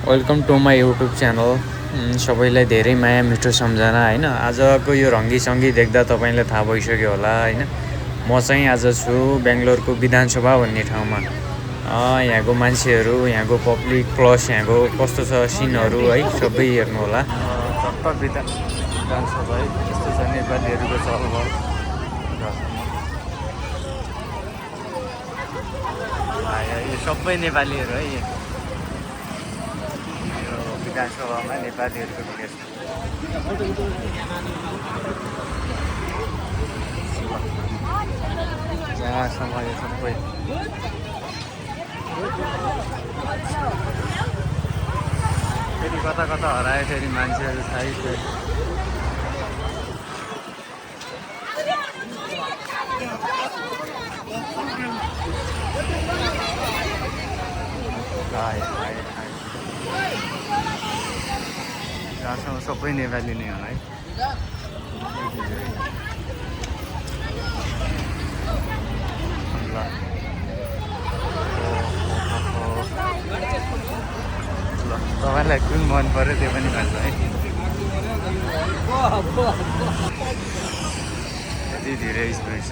Welcome to my YouTube channel. सबैलाई धेरै माया मिठो सम्झना होइन। आजको यो रङ्गीसङ्गी देख्दा तपाईँलाई थाहा भइसक्यो होला होइन। म चाहिँ आज छु बेङ्गलोरको विधानसभा भन्ने ठाउँमा। यहाँको मान्छेहरू, यहाँको पब्लिक प्लस यहाँको कस्तो छ सिनहरू है सबै हेर्नु होला। टक्क विधानसभा है, यस्तो छ नेपालीहरूको चलबल। यो सबै नेपालीहरू है, विधानसभामा नेपालीहरूको भिड जहाँसम्म यो सबै फेरि कता कता हरायो, फेरि मान्छेहरू थाहै छैन। जहाँसम्म सबै नेपाली नै होला है। ल तपाईँलाई कुन मन पर्यो त्यो पनि भन्छ है। यति धेरै स्पिड छ,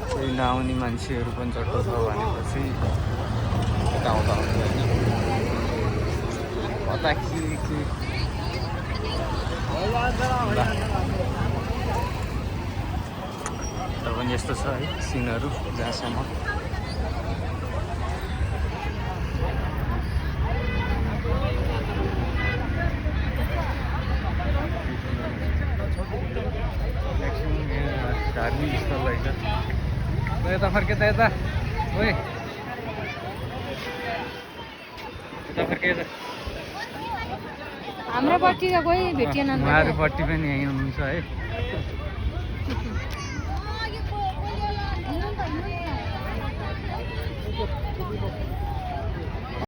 कोही नआउने मान्छेहरू पनि चट्टो छ भनेपछि यता आउँदा आउँछ होइन। कता के पनि यस्तो छ है सिनहरू जहाँसम्म। धार्मिक स्थल रहेछ। यता फर्के त यता ओए, यता फर्के यता। हाम्रो पट्टि त कोही भेटिएन। उहाँहरूपट्टि पनि यहीँ हुनुहुन्छ है।